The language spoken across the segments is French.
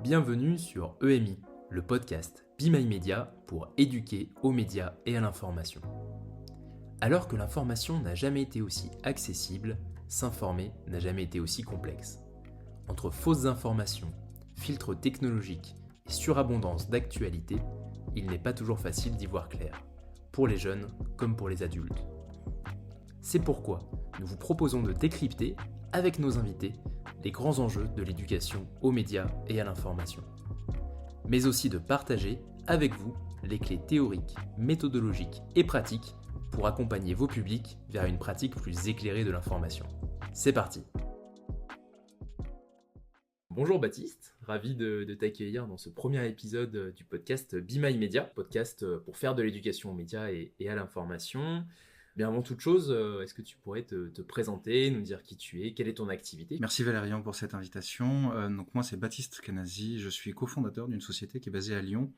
Bienvenue sur EMI, le podcast Be My Media pour éduquer aux médias et à l'information. Alors que l'information n'a jamais été aussi accessible, s'informer n'a jamais été aussi complexe. Entre fausses informations, filtres technologiques et surabondance d'actualité, il n'est pas toujours facile d'y voir clair, pour les jeunes comme pour les adultes. C'est pourquoi nous vous proposons de décrypter, avec nos invités, les grands enjeux de l'éducation aux médias et à l'information. Mais aussi de partager avec vous les clés théoriques, méthodologiques et pratiques pour accompagner vos publics vers une pratique plus éclairée de l'information. C'est parti! Bonjour Baptiste, ravi de t'accueillir dans ce premier épisode du podcast Be My Media, podcast pour faire de l'éducation aux médias et à l'information. Bien avant toute chose, est-ce que tu pourrais te présenter, nous dire qui tu es, quelle est ton activité ? Merci Valérian pour cette invitation. Donc moi c'est Baptiste Canasi, je suis cofondateur d'une société qui est basée à Lyon,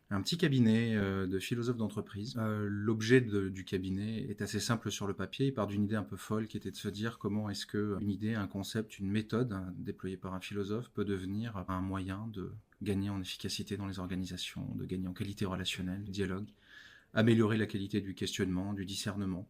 un petit cabinet de philosophes d'entreprise. L'objet du cabinet est assez simple sur le papier, il part d'une idée un peu folle qui était de se dire comment est-ce qu'une idée, un concept, une méthode déployée par un philosophe peut devenir un moyen de gagner en efficacité dans les organisations, de gagner en qualité relationnelle, de dialogue, améliorer la qualité du questionnement, du discernement,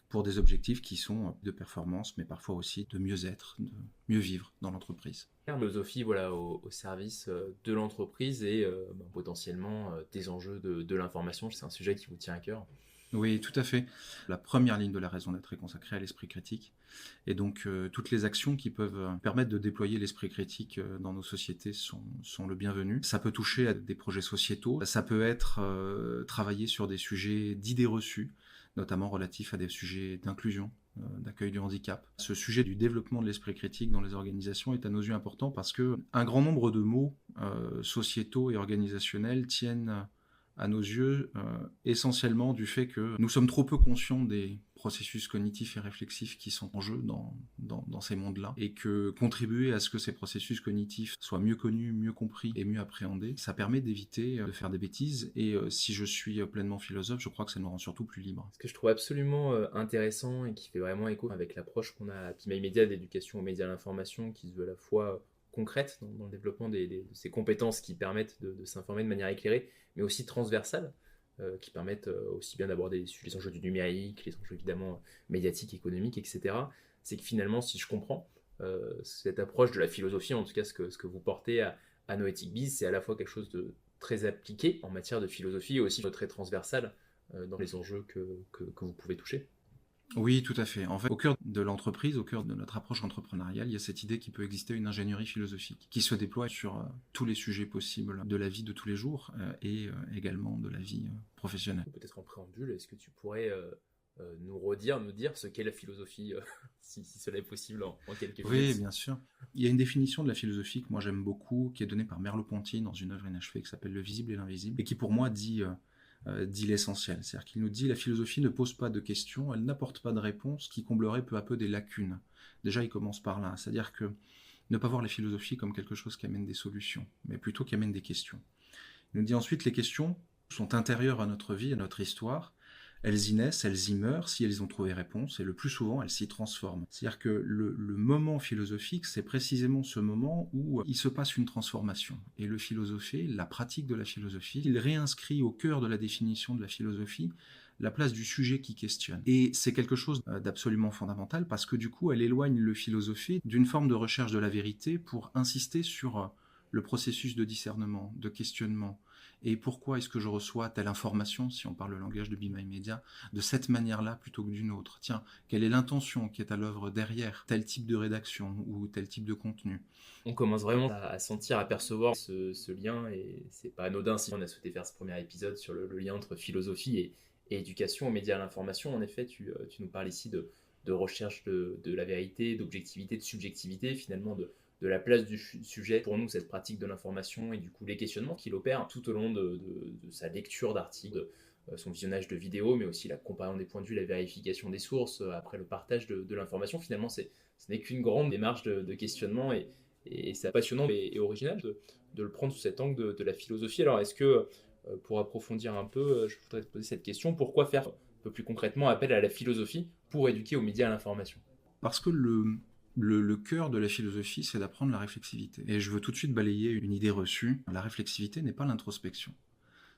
pour des objectifs qui sont de performance, mais parfois aussi de mieux-être, de mieux vivre dans l'entreprise. Philosophie au service de l'entreprise et potentiellement des enjeux de l'information, c'est un sujet qui vous tient à cœur. Oui, tout à fait. La première ligne de la raison d'être est consacrée à l'esprit critique. Et donc, toutes les actions qui peuvent permettre de déployer l'esprit critique dans nos sociétés sont le bienvenu. Ça peut toucher à des projets sociétaux. Ça peut être travailler sur des sujets d'idées reçues, notamment relatifs à des sujets d'inclusion, d'accueil du handicap. Ce sujet du développement de l'esprit critique dans les organisations est à nos yeux important parce que un grand nombre de mots sociétaux et organisationnels tiennent à nos yeux, essentiellement du fait que nous sommes trop peu conscients des processus cognitifs et réflexifs qui sont en jeu dans ces mondes-là, et que contribuer à ce que ces processus cognitifs soient mieux connus, mieux compris et mieux appréhendés, ça permet d'éviter de faire des bêtises, et si je suis pleinement philosophe, je crois que ça nous rend surtout plus libres. Ce que je trouve absolument intéressant et qui fait vraiment écho avec l'approche qu'on a à Be My Media d'éducation aux médias et à l'information, qui se veut à la fois concrète dans le développement de ces compétences qui permettent de s'informer de manière éclairée, mais aussi transversales, qui permettent aussi bien d'aborder les enjeux du numérique, les enjeux évidemment médiatiques, économiques, etc. C'est que finalement, si je comprends, cette approche de la philosophie, en tout cas ce que vous portez à Noetic Biz, c'est à la fois quelque chose de très appliqué en matière de philosophie et aussi très transversal dans les enjeux que vous pouvez toucher. Oui, tout à fait. En fait, au cœur de l'entreprise, au cœur de notre approche entrepreneuriale, il y a cette idée qu'il peut exister une ingénierie philosophique qui se déploie sur tous les sujets possibles de la vie de tous les jours et également de la vie professionnelle. Peut-être en préambule, est-ce que tu pourrais nous dire ce qu'est la philosophie, si cela est possible en quelques minutes ? Oui, bien sûr. Il y a une définition de la philosophie que moi j'aime beaucoup, qui est donnée par Merleau-Ponty dans une œuvre inachevée qui s'appelle Le visible et l'invisible, et qui pour moi dit l'essentiel. C'est-à-dire qu'il nous dit la philosophie ne pose pas de questions, elle n'apporte pas de réponses qui comblerait peu à peu des lacunes. Déjà, il commence par là. C'est-à-dire que ne pas voir la philosophie comme quelque chose qui amène des solutions, mais plutôt qui amène des questions. Il nous dit ensuite les questions sont intérieures à notre vie, à notre histoire. Elles y naissent, elles y meurent si elles ont trouvé réponse, et le plus souvent, elles s'y transforment. C'est-à-dire que le moment philosophique, c'est précisément ce moment où il se passe une transformation. Et le philosophe, la pratique de la philosophie, il réinscrit au cœur de la définition de la philosophie la place du sujet qui questionne. Et c'est quelque chose d'absolument fondamental, parce que du coup, elle éloigne le philosophe d'une forme de recherche de la vérité pour insister sur le processus de discernement, de questionnement. Et pourquoi est-ce que je reçois telle information, si on parle le langage de Be My Media, de cette manière-là plutôt que d'une autre ? Tiens, quelle est l'intention qui est à l'œuvre derrière tel type de rédaction ou tel type de contenu ? On commence vraiment à sentir, à percevoir ce lien, et c'est pas anodin si on a souhaité faire ce premier épisode sur le lien entre philosophie et éducation aux médias et à l'information. En effet, tu nous parles ici de recherche de la vérité, d'objectivité, de subjectivité, finalement de la place du sujet pour nous, cette pratique de l'information et du coup les questionnements qu'il opère tout au long de sa lecture d'articles, son visionnage de vidéos, mais aussi la comparaison des points de vue, la vérification des sources, après le partage de l'information. Finalement, ce n'est qu'une grande démarche de questionnement, et c'est passionnant et original de le prendre sous cet angle de la philosophie. Alors, est-ce que, pour approfondir un peu, je voudrais te poser cette question, pourquoi faire un peu plus concrètement appel à la philosophie pour éduquer aux médias et à l'information ? Parce que Le cœur de la philosophie, c'est d'apprendre la réflexivité. Et je veux tout de suite balayer une idée reçue. La réflexivité n'est pas l'introspection.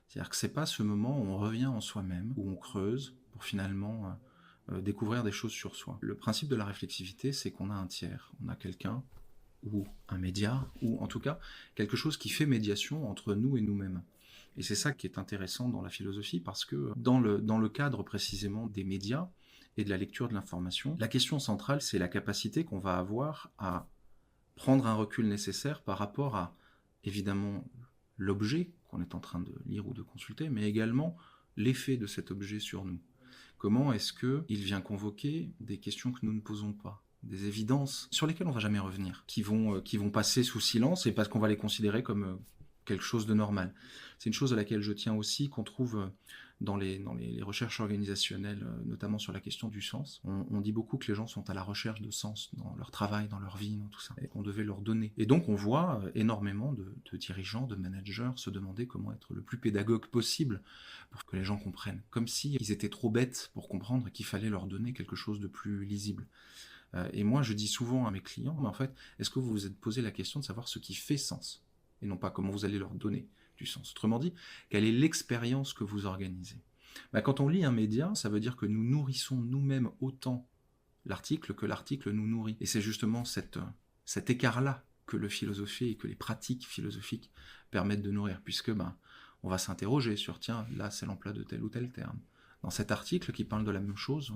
C'est-à-dire que c'est pas ce moment où on revient en soi-même, où on creuse pour finalement découvrir des choses sur soi. Le principe de la réflexivité, c'est qu'on a un tiers, on a quelqu'un, ou un média, ou en tout cas quelque chose qui fait médiation entre nous et nous-mêmes. Et c'est ça qui est intéressant dans la philosophie, parce que dans le cadre précisément des médias et de la lecture de l'information, la question centrale, c'est la capacité qu'on va avoir à prendre un recul nécessaire par rapport à, évidemment, l'objet qu'on est en train de lire ou de consulter, mais également l'effet de cet objet sur nous. Comment est-ce qu'il vient convoquer des questions que nous ne posons pas, des évidences sur lesquelles on ne va jamais revenir, qui vont passer sous silence et parce qu'on va les considérer comme quelque chose de normal. C'est une chose à laquelle je tiens aussi, qu'on trouve dans les recherches organisationnelles, notamment sur la question du sens. On dit beaucoup que les gens sont à la recherche de sens dans leur travail, dans leur vie, dans tout ça, et qu'on devait leur donner. Et donc on voit énormément de dirigeants, de managers se demander comment être le plus pédagogue possible pour que les gens comprennent, comme s'ils étaient trop bêtes pour comprendre qu'il fallait leur donner quelque chose de plus lisible. Et moi je dis souvent à mes clients, mais en fait, est-ce que vous vous êtes posé la question de savoir ce qui fait sens, et non pas comment vous allez leur donner du sens. Autrement dit, quelle est l'expérience que vous organisez ? Quand on lit un média, ça veut dire que nous nourrissons nous-mêmes autant l'article que l'article nous nourrit. Et c'est justement cet écart-là que le philosophie et que les pratiques philosophiques permettent de nourrir, puisque on va s'interroger sur, tiens, là c'est l'emploi de tel ou tel terme. Dans cet article qui parle de la même chose,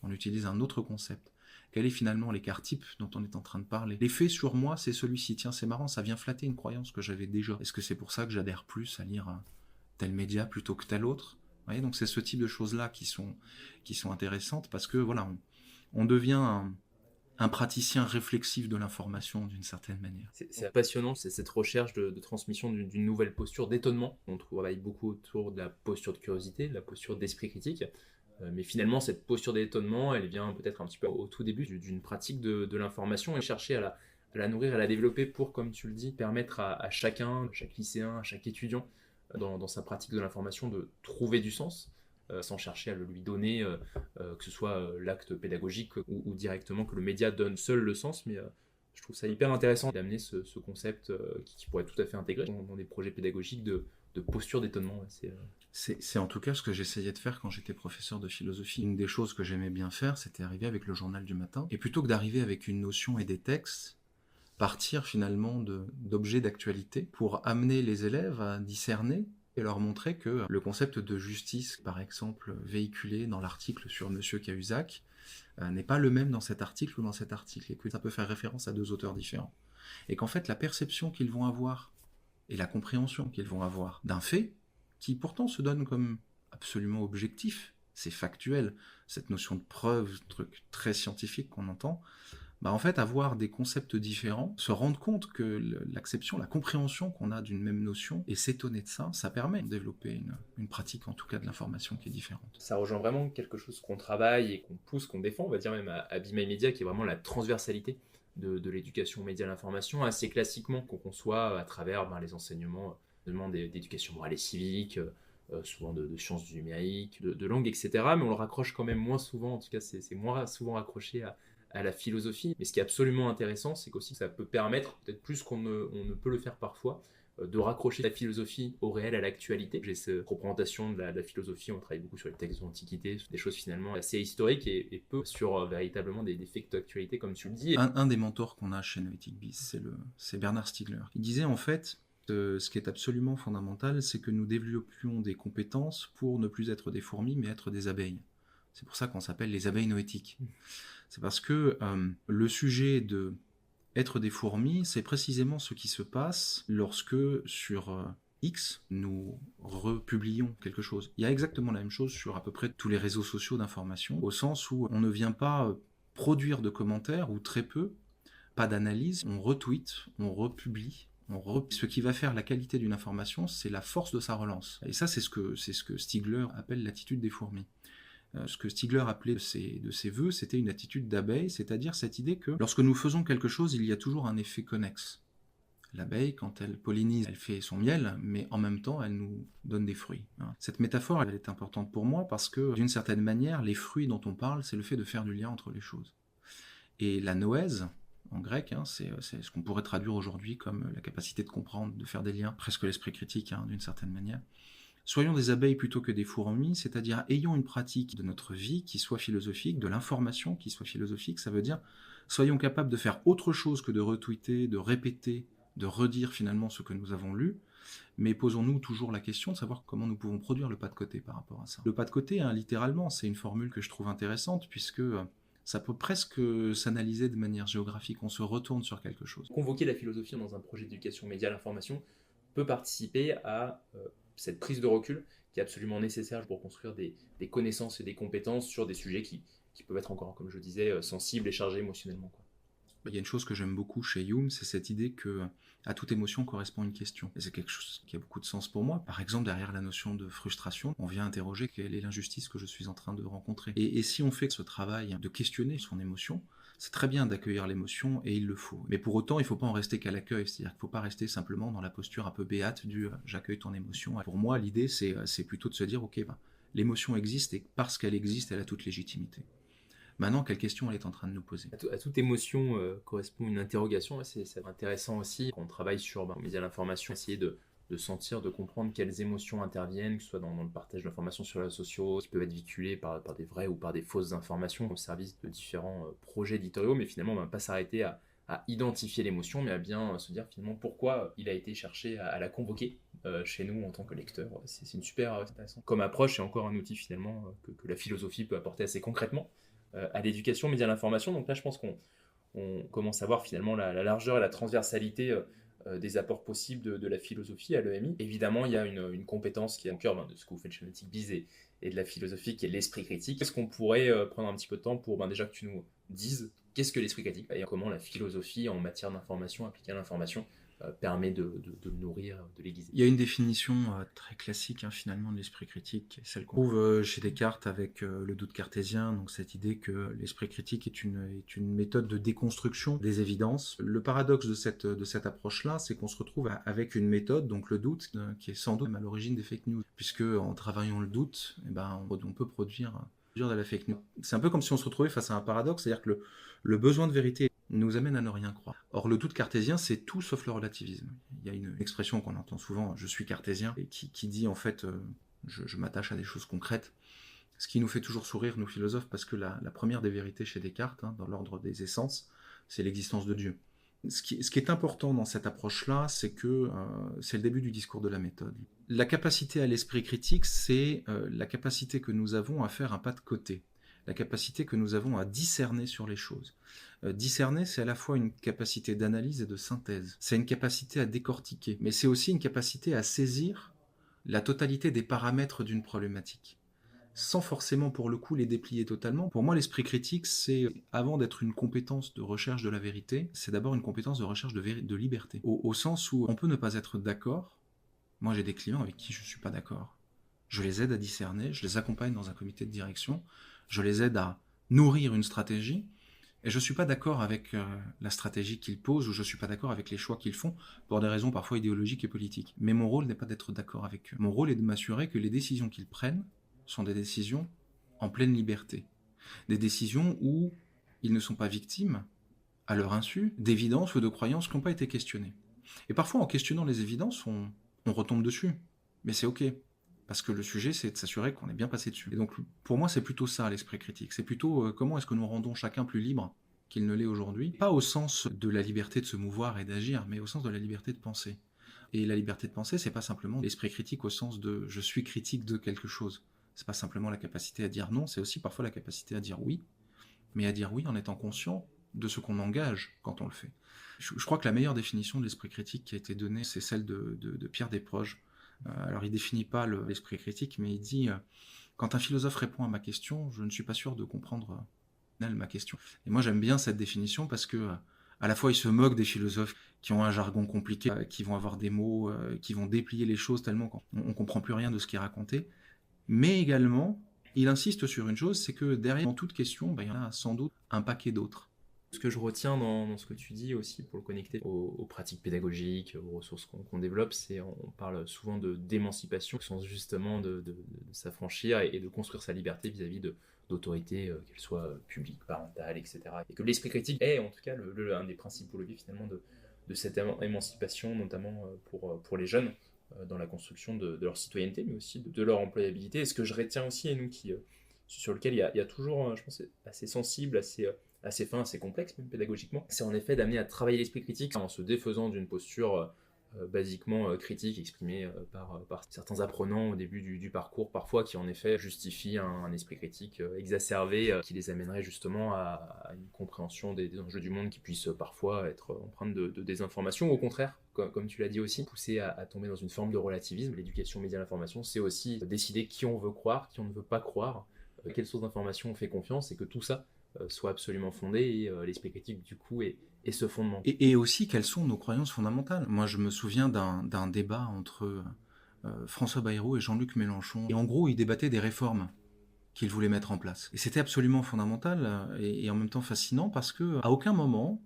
on utilise un autre concept. Quel est finalement l'écart type dont on est en train de parler ? L'effet sur moi, c'est celui-ci. Tiens, c'est marrant, ça vient flatter une croyance que j'avais déjà. Est-ce que c'est pour ça que j'adhère plus à lire tel média plutôt que tel autre ? Vous voyez, donc c'est ce type de choses-là qui sont intéressantes, parce que voilà, on devient un praticien réflexif de l'information d'une certaine manière. C'est passionnant, c'est cette recherche de transmission d'une nouvelle posture d'étonnement. On travaille beaucoup autour de la posture de curiosité, de la posture d'esprit critique. Mais finalement, cette posture d'étonnement, elle vient peut-être un petit peu au tout début d'une pratique de l'information, et chercher à la nourrir, à la développer pour, comme tu le dis, permettre à chacun, à chaque lycéen, à chaque étudiant, dans sa pratique de l'information, de trouver du sens, sans chercher à le lui donner, que ce soit l'acte pédagogique ou directement que le média donne seul le sens. Mais je trouve ça hyper intéressant d'amener ce concept qui pourrait être tout à fait intégré dans des projets pédagogiques de posture d'étonnement. C'est en tout cas ce que j'essayais de faire quand j'étais professeur de philosophie. Une des choses que j'aimais bien faire, c'était arriver avec le journal du matin, et plutôt que d'arriver avec une notion et des textes, partir finalement d'objets d'actualité pour amener les élèves à discerner et leur montrer que le concept de justice, par exemple, véhiculé dans l'article sur Monsieur Cahuzac, n'est pas le même dans cet article ou dans cet article, et que ça peut faire référence à deux auteurs différents. Et qu'en fait, la perception qu'ils vont avoir et la compréhension qu'ils vont avoir d'un fait, qui pourtant se donne comme absolument objectif, c'est factuel, cette notion de preuve, truc très scientifique qu'on entend, en fait, avoir des concepts différents, se rendre compte que l'acception, la compréhension qu'on a d'une même notion, et s'étonner de ça, ça permet de développer une pratique, en tout cas de l'information, qui est différente. Ça rejoint vraiment quelque chose qu'on travaille et qu'on pousse, qu'on défend, on va dire même à Be My Media, qui est vraiment la transversalité de l'éducation aux médias et à l'information, assez classiquement qu'on conçoit à travers les enseignements d'éducation morale et civique, souvent de sciences du numérique, de langue, etc. Mais on le raccroche quand même moins souvent, en tout cas c'est moins souvent raccroché à la philosophie. Mais ce qui est absolument intéressant, c'est qu'aussi ça peut permettre, peut-être plus qu'on ne peut le faire parfois, de raccrocher la philosophie au réel, à l'actualité. J'ai cette représentation de la philosophie, on travaille beaucoup sur les textes de l'Antiquité, des choses finalement assez historiques et peu sur véritablement des faits d'actualité, comme tu le dis. Un des mentors qu'on a chez Noetic Biz, c'est Bernard Stiegler. Il disait en fait, ce qui est absolument fondamental, c'est que nous développions des compétences pour ne plus être des fourmis, mais être des abeilles. C'est pour ça qu'on s'appelle les abeilles noétiques. C'est parce que le sujet de être des fourmis, c'est précisément ce qui se passe lorsque sur X, nous republions quelque chose. Il y a exactement la même chose sur à peu près tous les réseaux sociaux d'information, au sens où on ne vient pas produire de commentaires, ou très peu, pas d'analyse, on retweet, on republie. Ce qui va faire la qualité d'une information, c'est la force de sa relance. Et ça, c'est ce que Stiegler appelle l'attitude des fourmis. Ce que Stiegler appelait de ses vœux, c'était une attitude d'abeille, c'est-à-dire cette idée que lorsque nous faisons quelque chose, il y a toujours un effet connexe. L'abeille, quand elle pollinise, elle fait son miel, mais en même temps, elle nous donne des fruits. Cette métaphore, elle est importante pour moi parce que, d'une certaine manière, les fruits dont on parle, c'est le fait de faire du lien entre les choses. Et la noèse, en grec, c'est ce qu'on pourrait traduire aujourd'hui comme la capacité de comprendre, de faire des liens, presque l'esprit critique d'une certaine manière. Soyons des abeilles plutôt que des fourmis, c'est-à-dire ayons une pratique de notre vie qui soit philosophique, de l'information qui soit philosophique, ça veut dire soyons capables de faire autre chose que de retweeter, de répéter, de redire finalement ce que nous avons lu, mais posons-nous toujours la question de savoir comment nous pouvons produire le pas de côté par rapport à ça. Le pas de côté, littéralement, c'est une formule que je trouve intéressante puisque ça peut presque s'analyser de manière géographique, on se retourne sur quelque chose. Convoquer la philosophie dans un projet d'éducation média à l'information peut participer à cette prise de recul qui est absolument nécessaire pour construire des connaissances et des compétences sur des sujets qui peuvent être encore, comme je disais, sensibles et chargés émotionnellement, quoi. Il y a une chose que j'aime beaucoup chez Hume, c'est cette idée que à toute émotion correspond une question. Et c'est quelque chose qui a beaucoup de sens pour moi. Par exemple, derrière la notion de frustration, on vient interroger quelle est l'injustice que je suis en train de rencontrer. Et si on fait ce travail de questionner son émotion, c'est très bien d'accueillir l'émotion et il le faut. Mais pour autant, il ne faut pas en rester qu'à l'accueil. C'est-à-dire qu'il ne faut pas rester simplement dans la posture un peu béate du j'accueille ton émotion. Pour moi, l'idée, c'est plutôt de se dire ok, l'émotion existe et parce qu'elle existe, elle a toute légitimité. Maintenant, quelle question elle est en train de nous poser ? À toute émotion correspond une interrogation. C'est intéressant aussi quand on travaille sur les médias de l'information, essayer de sentir, de comprendre quelles émotions interviennent, que ce soit dans le partage d'informations sur les réseaux sociaux, qui peuvent être véhiculées par des vraies ou par des fausses informations au service de différents projets éditoriaux, mais finalement, on ne va pas s'arrêter à identifier l'émotion, mais à bien se dire finalement pourquoi il a été cherché à la convoquer chez nous en tant que lecteur. C'est une super intéressant comme approche et encore un outil finalement que la philosophie peut apporter assez concrètement à l'éducation média l'information. Donc là, je pense qu'on commence à voir finalement la largeur et la transversalité des apports possibles de la philosophie à l'EMI. Évidemment, il y a une compétence qui est au cœur de ce que vous faites chez Nautic Biz et de la philosophie, qui est l'esprit critique. Est-ce qu'on pourrait prendre un petit peu de temps pour déjà que tu nous dises qu'est-ce que l'esprit critique et comment la philosophie en matière d'information, appliquée à l'information, permet de le nourrir, de l'aiguiser. Il y a une définition très classique finalement de l'esprit critique, celle qu'on trouve chez Descartes avec le doute cartésien, donc cette idée que l'esprit critique est une méthode de déconstruction des évidences. Le paradoxe de cette approche-là, c'est qu'on se retrouve avec une méthode, donc le doute, qui est sans doute même à l'origine des fake news, puisque en travaillant le doute, on peut produire de la fake news. C'est un peu comme si on se retrouvait face à un paradoxe, c'est-à-dire que le besoin de vérité nous amène à ne rien croire. Or, le doute cartésien, c'est tout sauf le relativisme. Il y a une expression qu'on entend souvent, je suis cartésien, et qui dit en fait, je m'attache à des choses concrètes, ce qui nous fait toujours sourire, nous philosophes, parce que la première des vérités chez Descartes, dans l'ordre des essences, c'est l'existence de Dieu. Ce qui est important dans cette approche-là, c'est que c'est le début du discours de la méthode. La capacité à l'esprit critique, c'est la capacité que nous avons à faire un pas de côté, la capacité que nous avons à discerner sur les choses. Discerner, c'est à la fois une capacité d'analyse et de synthèse. C'est une capacité à décortiquer, mais c'est aussi une capacité à saisir la totalité des paramètres d'une problématique, sans forcément pour le coup les déplier totalement. Pour moi, l'esprit critique, c'est, avant d'être une compétence de recherche de la vérité, c'est d'abord une compétence de recherche de liberté, au sens où on peut ne pas être d'accord. Moi, j'ai des clients avec qui je ne suis pas d'accord. Je les aide à discerner, je les accompagne dans un comité de direction, je les aide à nourrir une stratégie, et je ne suis pas d'accord avec la stratégie qu'ils posent, ou je ne suis pas d'accord avec les choix qu'ils font, pour des raisons parfois idéologiques et politiques. Mais mon rôle n'est pas d'être d'accord avec eux. Mon rôle est de m'assurer que les décisions qu'ils prennent sont des décisions en pleine liberté. Des décisions où ils ne sont pas victimes, à leur insu, d'évidences ou de croyances qui n'ont pas été questionnées. Et parfois, en questionnant les évidences, on retombe dessus. Mais c'est ok. Parce que le sujet, c'est de s'assurer qu'on est bien passé dessus. Et donc, pour moi, c'est plutôt ça, l'esprit critique. C'est plutôt comment est-ce que nous rendons chacun plus libre qu'il ne l'est aujourd'hui. Pas au sens de la liberté de se mouvoir et d'agir, mais au sens de la liberté de penser. Et la liberté de penser, c'est pas simplement l'esprit critique au sens de je suis critique de quelque chose. C'est pas simplement la capacité à dire non, c'est aussi parfois la capacité à dire oui, mais à dire oui en étant conscient de ce qu'on engage quand on le fait. Je crois que la meilleure définition de l'esprit critique qui a été donnée, c'est celle de Pierre Desproges. Alors il définit pas l'esprit critique, mais il dit quand un philosophe répond à ma question, je ne suis pas sûr de comprendre ma question. Et moi j'aime bien cette définition parce que à la fois il se moque des philosophes qui ont un jargon compliqué, qui vont avoir des mots, qui vont déplier les choses tellement qu'on ne comprend plus rien de ce qui est raconté, mais également il insiste sur une chose, c'est que derrière toute question, il y en a sans doute un paquet d'autres. Ce que je retiens dans ce que tu dis aussi, pour le connecter aux pratiques pédagogiques, aux ressources qu'on développe, c'est on parle souvent d'émancipation, au sens justement de s'affranchir et de construire sa liberté vis-à-vis d'autorités, qu'elles soient publiques, parentales, etc. Et que l'esprit critique est en tout cas un des principaux leviers finalement de cette émancipation, notamment pour les jeunes, dans la construction de leur citoyenneté, mais aussi de leur employabilité. Et ce que je retiens aussi, et nous sur lequel il y a toujours, je pense, assez sensible, assez fin, assez complexe même pédagogiquement, c'est en effet d'amener à travailler l'esprit critique en se défaisant d'une posture basiquement critique exprimée par certains apprenants au début du parcours parfois, qui en effet justifient un esprit critique exacerbé qui les amènerait justement à une compréhension des enjeux du monde qui puisse parfois être empreinte de désinformation, ou au contraire, comme tu l'as dit aussi, pousser à tomber dans une forme de relativisme. L'éducation média l'information, c'est aussi décider qui on veut croire, qui on ne veut pas croire, quelle source d'information on fait confiance, et que tout ça soit absolument fondé, et l'esprit critique du coup est ce fondement. Et aussi, quelles sont nos croyances fondamentales? Moi, je me souviens d'un débat entre François Bayrou et Jean-Luc Mélenchon. Et en gros, ils débattaient des réformes qu'ils voulaient mettre en place. Et c'était absolument fondamental et en même temps fascinant, parce que à aucun moment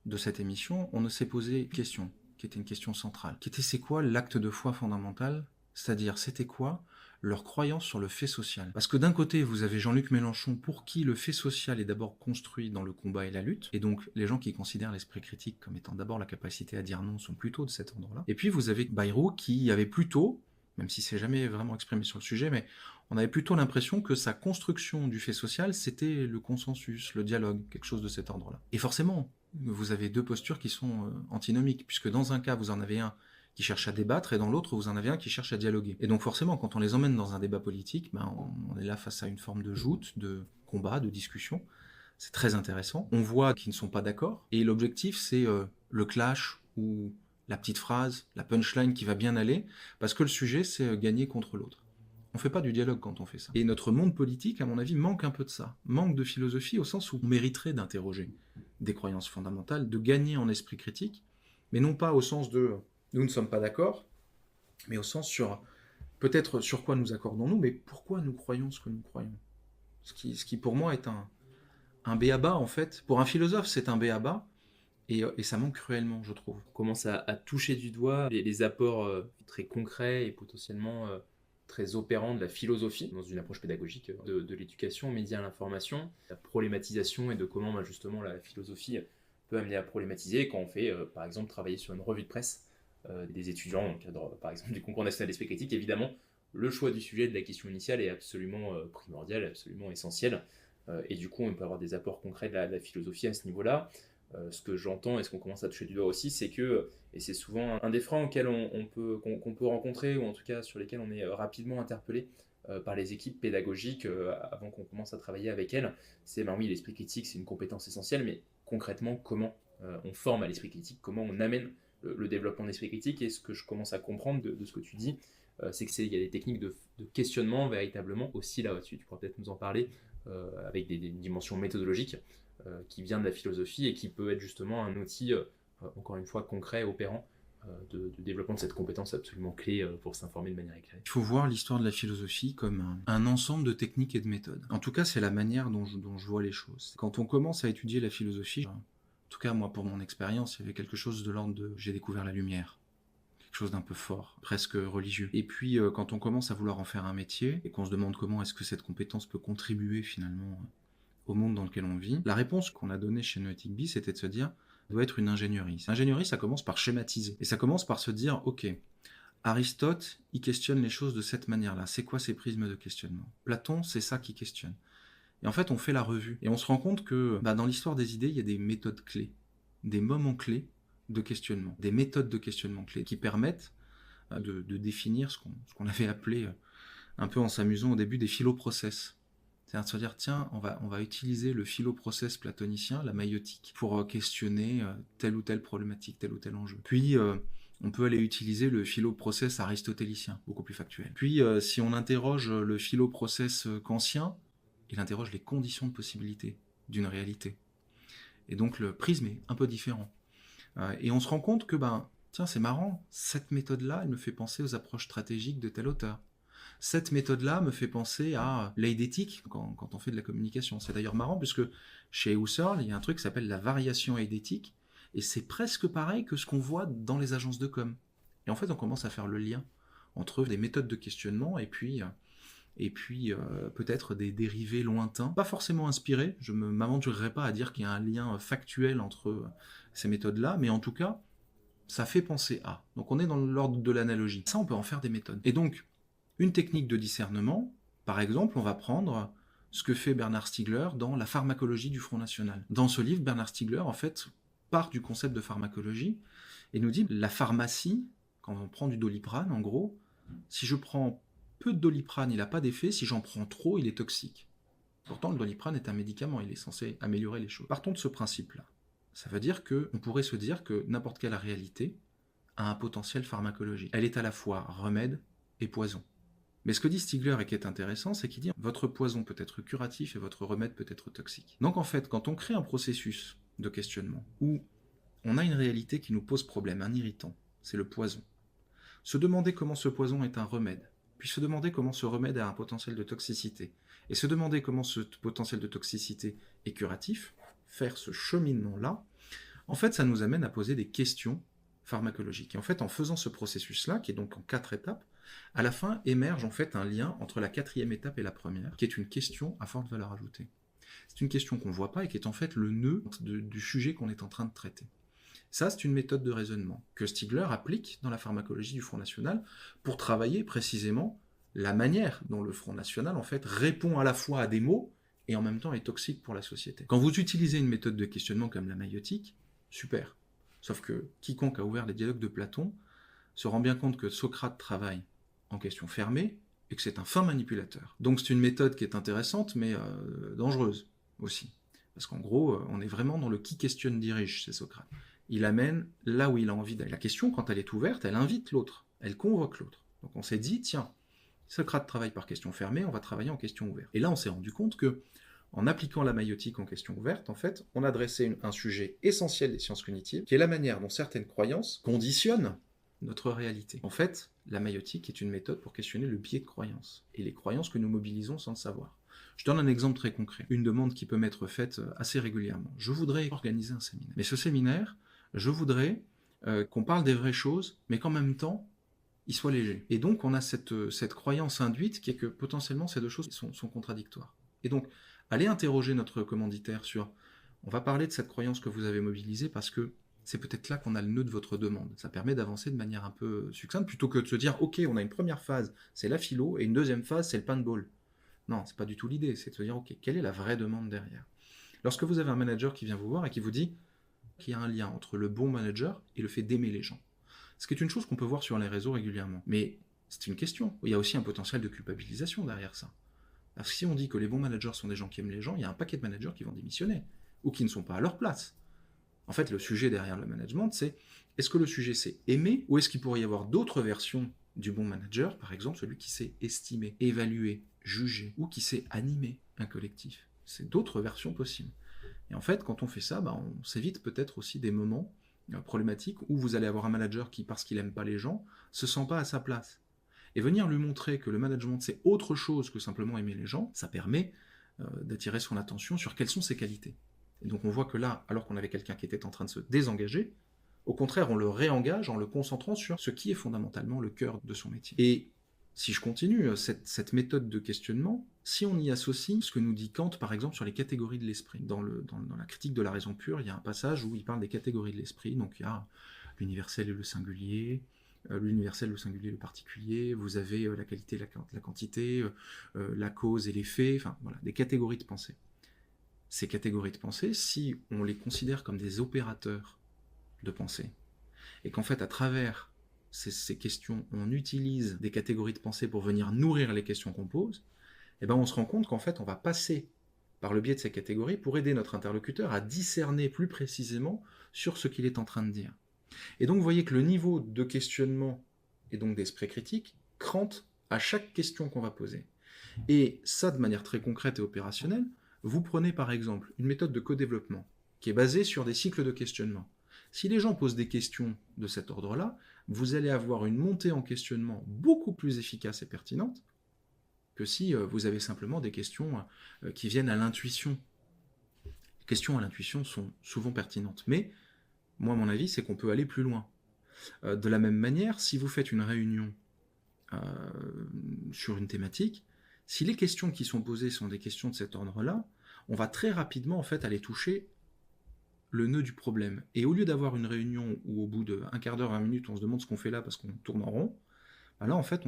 de cette émission, on ne s'est posé une question, qui était une question centrale, qui était: c'est quoi l'acte de foi fondamental? C'est-à-dire, c'était quoi leur croyance sur le fait social? Parce que d'un côté, vous avez Jean-Luc Mélenchon, pour qui le fait social est d'abord construit dans le combat et la lutte, et donc les gens qui considèrent l'esprit critique comme étant d'abord la capacité à dire non sont plutôt de cet endroit-là. Et puis vous avez Bayrou, qui avait plutôt, même si c'est jamais vraiment exprimé sur le sujet, mais on avait plutôt l'impression que sa construction du fait social, c'était le consensus, le dialogue, quelque chose de cet ordre-là. Et forcément, vous avez deux postures qui sont antinomiques, puisque dans un cas, vous en avez un qui cherche à débattre, et dans l'autre, vous en avez un qui cherche à dialoguer. Et donc forcément, quand on les emmène dans un débat politique, on est là face à une forme de joute, de combat, de discussion. C'est très intéressant. On voit qu'ils ne sont pas d'accord, et l'objectif, c'est le clash, ou la petite phrase, la punchline qui va bien aller, parce que le sujet, c'est gagner contre l'autre. On ne fait pas du dialogue quand on fait ça. Et notre monde politique, à mon avis, manque un peu de ça. Manque de philosophie, au sens où on mériterait d'interroger des croyances fondamentales, de gagner en esprit critique, mais non pas au sens de « nous ne sommes pas d'accord », mais au sens sur peut-être sur quoi nous accordons-nous, mais pourquoi nous croyons ce que nous croyons. Ce qui pour moi est un b.a.-ba, en fait. Pour un philosophe, c'est un b.a.-ba, et ça manque cruellement, je trouve. On commence à toucher du doigt les apports très concrets et potentiellement très opérants de la philosophie dans une approche pédagogique de l'éducation, médias à l'information, la problématisation, et de comment justement la philosophie peut amener à problématiser quand on fait par exemple travailler sur une revue de presse des étudiants dans le cadre par exemple du concours national d'esprit critique. Évidemment, le choix du sujet de la question initiale est absolument primordial, absolument essentiel, et du coup on peut avoir des apports concrets de la philosophie à ce niveau-là. Ce que j'entends et ce qu'on commence à toucher du doigt aussi, c'est que, et c'est souvent un des freins auxquels qu'on peut rencontrer, ou en tout cas sur lesquels on est rapidement interpellé par les équipes pédagogiques avant qu'on commence à travailler avec elles, c'est oui, l'esprit critique, c'est une compétence essentielle, mais concrètement, comment on forme à l'esprit critique, comment on amène le développement d'esprit critique. Et ce que je commence à comprendre de ce que tu dis, c'est qu'il y a des techniques de questionnement véritablement aussi là-dessus. Tu pourras peut-être nous en parler avec des dimensions méthodologiques qui vient de la philosophie, et qui peut être justement un outil, encore une fois, concret, opérant, de développement de cette compétence absolument clé pour s'informer de manière éclairée. Il faut voir l'histoire de la philosophie comme un ensemble de techniques et de méthodes. En tout cas, c'est la manière dont je vois les choses. Quand on commence à étudier la philosophie, en tout cas moi pour mon expérience, il y avait quelque chose de l'ordre de « j'ai découvert la lumière ». Quelque chose d'un peu fort, presque religieux. Et puis quand on commence à vouloir en faire un métier, et qu'on se demande comment est-ce que cette compétence peut contribuer finalement au monde dans lequel on vit, la réponse qu'on a donnée chez Noetic Bee, c'était de se dire « doit être une ingénierie ». L'ingénierie, ça commence par schématiser. Et ça commence par se dire « ok, Aristote, il questionne les choses de cette manière-là. C'est quoi ces prismes de questionnement? Platon, c'est ça qui questionne. » Et en fait, on fait la revue. Et on se rend compte que dans l'histoire des idées, il y a des méthodes clés, des moments clés de questionnement, des méthodes de questionnement clés qui permettent de définir ce qu'on avait appelé, un peu en s'amusant au début, des philoprocess. C'est-à-dire de se dire, tiens, on va utiliser le philoprocess platonicien, la maïotique, pour questionner telle ou telle problématique, tel ou tel enjeu. Puis, on peut aller utiliser le philoprocess aristotélicien, beaucoup plus factuel. Puis, si on interroge le philoprocess kantien, il interroge les conditions de possibilité d'une réalité. Et donc, le prisme est un peu différent. Et on se rend compte que, tiens, c'est marrant, cette méthode-là, elle me fait penser aux approches stratégiques de tel auteur. Cette méthode-là me fait penser à l'édétique quand on fait de la communication. C'est d'ailleurs marrant puisque chez Husserl, il y a un truc qui s'appelle la variation édétique et c'est presque pareil que ce qu'on voit dans les agences de com. Et en fait, on commence à faire le lien entre des méthodes de questionnement et puis peut-être des dérivés lointains, pas forcément inspirés. Je ne m'aventurerai pas à dire qu'il y a un lien factuel entre ces méthodes-là, mais en tout cas, ça fait penser à. Donc on est dans l'ordre de l'analogie. Ça, on peut en faire des méthodes. Et donc, une technique de discernement, par exemple, on va prendre ce que fait Bernard Stiegler dans La pharmacologie du Front National. Dans ce livre, Bernard Stiegler, en fait, part du concept de pharmacologie et nous dit la pharmacie, quand on prend du Doliprane, en gros, si je prends peu de Doliprane, il n'a pas d'effet, si j'en prends trop, il est toxique. Pourtant, le Doliprane est un médicament, il est censé améliorer les choses. Partons de ce principe-là. Ça veut dire qu'on pourrait se dire que n'importe quelle réalité a un potentiel pharmacologique. Elle est à la fois remède et poison. Mais ce que dit Stiegler et qui est intéressant, c'est qu'il dit votre poison peut être curatif et votre remède peut être toxique. Donc en fait, quand on crée un processus de questionnement où on a une réalité qui nous pose problème, un irritant, c'est le poison. Se demander comment ce poison est un remède, puis se demander comment ce remède a un potentiel de toxicité, et se demander comment ce potentiel de toxicité est curatif, faire ce cheminement-là, en fait, ça nous amène à poser des questions pharmacologiques. Et en fait, en faisant ce processus-là, qui est donc en 4 étapes, à la fin émerge en fait un lien entre la 4e étape et la première, qui est une question à forte valeur ajoutée. C'est une question qu'on ne voit pas et qui est en fait le nœud du sujet qu'on est en train de traiter. Ça, c'est une méthode de raisonnement que Stiegler applique dans la pharmacologie du Front National pour travailler précisément la manière dont le Front National en fait répond à la fois à des mots et en même temps est toxique pour la société. Quand vous utilisez une méthode de questionnement comme la maïotique, super. Sauf que quiconque a ouvert les dialogues de Platon se rend bien compte que Socrate travaille en question fermée et que c'est un fin manipulateur. Donc c'est une méthode qui est intéressante mais dangereuse aussi. Parce qu'en gros, on est vraiment dans le qui questionne dirige chez Socrate. Il amène là où il a envie d'aller. La question, quand elle est ouverte, elle invite l'autre, elle convoque l'autre. Donc on s'est dit, tiens, Socrate travaille par question fermée, on va travailler en question ouverte. Et là, on s'est rendu compte que, en appliquant la maïotique en question ouverte, en fait, on adressait un sujet essentiel des sciences cognitives, qui est la manière dont certaines croyances conditionnent notre réalité. En fait, la maïotique est une méthode pour questionner le biais de croyances, et les croyances que nous mobilisons sans le savoir. Je donne un exemple très concret, une demande qui peut m'être faite assez régulièrement. Je voudrais organiser un séminaire. Mais ce séminaire, je voudrais qu'on parle des vraies choses, mais qu'en même temps, il soit léger. Et donc, on a cette croyance induite qui est que potentiellement, ces deux choses sont contradictoires. Et donc, allez interroger notre commanditaire sur on va parler de cette croyance que vous avez mobilisée parce que c'est peut-être là qu'on a le nœud de votre demande. Ça permet d'avancer de manière un peu succincte plutôt que de se dire ok, on a une première phase, c'est la philo, et une deuxième phase, c'est le paintball. Non, c'est pas du tout l'idée, c'est de se dire ok, quelle est la vraie demande derrière. Lorsque vous avez un manager qui vient vous voir et qui vous dit qu'il y a un lien entre le bon manager et le fait d'aimer les gens. Ce qui est une chose qu'on peut voir sur les réseaux régulièrement. Mais c'est une question. Il y a aussi un potentiel de culpabilisation derrière ça. Parce que si on dit que les bons managers sont des gens qui aiment les gens, il y a un paquet de managers qui vont démissionner ou qui ne sont pas à leur place. En fait, le sujet derrière le management, c'est est-ce que le sujet c'est aimer ou est-ce qu'il pourrait y avoir d'autres versions du bon manager, par exemple celui qui sait estimer, évaluer, juger ou qui sait animer un collectif. C'est d'autres versions possibles. Et en fait, quand on fait ça, on s'évite peut-être aussi des moments problématiques où vous allez avoir un manager qui, parce qu'il n'aime pas les gens, se sent pas à sa place. Et venir lui montrer que le management, c'est autre chose que simplement aimer les gens, ça permet d'attirer son attention sur quelles sont ses qualités. Et donc on voit que là, alors qu'on avait quelqu'un qui était en train de se désengager, au contraire, on le réengage en le concentrant sur ce qui est fondamentalement le cœur de son métier. Et si je continue, cette méthode de questionnement, si on y associe ce que nous dit Kant, par exemple, sur les catégories de l'esprit. Dans la critique de la raison pure, il y a un passage où il parle des catégories de l'esprit. Donc il y a l'universel et le singulier, le singulier, le particulier, vous avez la qualité et la quantité, la cause et l'effet, enfin voilà, des catégories de pensée. Ces catégories de pensée, si on les considère comme des opérateurs de pensée, et qu'en fait, à travers ces questions, on utilise des catégories de pensée pour venir nourrir les questions qu'on pose, et on se rend compte qu'en fait, on va passer par le biais de ces catégories pour aider notre interlocuteur à discerner plus précisément sur ce qu'il est en train de dire. Et donc, vous voyez que le niveau de questionnement et donc d'esprit critique crante à chaque question qu'on va poser. Et ça, de manière très concrète et opérationnelle, vous prenez par exemple une méthode de co-développement qui est basée sur des cycles de questionnement. Si les gens posent des questions de cet ordre-là, vous allez avoir une montée en questionnement beaucoup plus efficace et pertinente que si vous avez simplement des questions qui viennent à l'intuition. Les questions à l'intuition sont souvent pertinentes, mais moi, mon avis, c'est qu'on peut aller plus loin. De la même manière, si vous faites une réunion sur une thématique, si les questions qui sont posées sont des questions de cet ordre-là, on va très rapidement en fait aller toucher le nœud du problème. Et au lieu d'avoir une réunion où au bout d'un quart d'heure, 20 minutes, on se demande ce qu'on fait là parce qu'on tourne en rond, bah là en fait,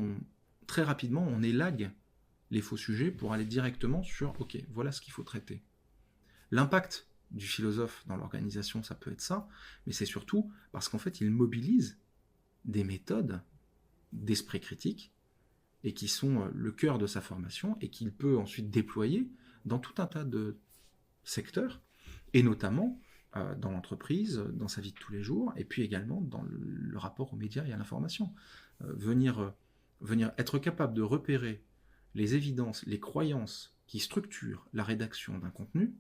très rapidement, on élague les faux sujets pour aller directement sur « ok, voilà ce qu'il faut traiter ». L'impact du philosophe dans l'organisation, ça peut être ça, mais c'est surtout parce qu'en fait, il mobilise des méthodes d'esprit critique et qui sont le cœur de sa formation et qu'il peut ensuite déployer dans tout un tas de secteurs, et notamment dans l'entreprise, dans sa vie de tous les jours, et puis également dans le rapport aux médias et à l'information. Venir être capable de repérer les évidences, les croyances qui structurent la rédaction d'un contenu,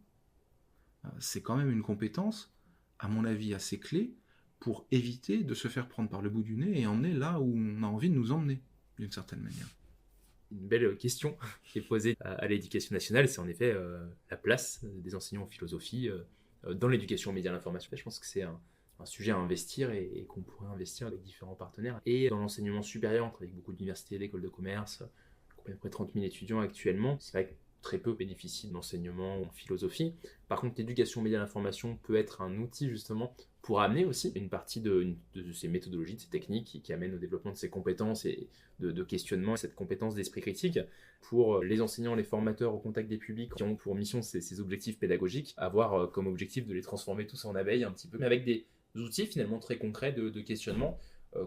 c'est quand même une compétence, à mon avis, assez clé pour éviter de se faire prendre par le bout du nez et emmener là où on a envie de nous emmener, d'une certaine manière. Une belle question qui est posée à l'éducation nationale, c'est en effet la place des enseignants en philosophie dans l'éducation aux médias et à l'information. Je pense que c'est un sujet à investir et qu'on pourrait investir avec différents partenaires. Et dans l'enseignement supérieur, avec beaucoup d'universités, d'écoles de commerce, à peu près 30 000 étudiants actuellement, c'est vrai que très peu bénéficient de l'enseignement en philosophie. Par contre, l'éducation aux médias et à l'information peut être un outil justement pour amener aussi une partie de ces méthodologies, de ces techniques qui amènent au développement de ces compétences et de questionnement, cette compétence d'esprit critique pour les enseignants, les formateurs au contact des publics qui ont pour mission ces objectifs pédagogiques, avoir comme objectif de les transformer tous en abeilles un petit peu, mais avec des outils finalement très concrets de questionnement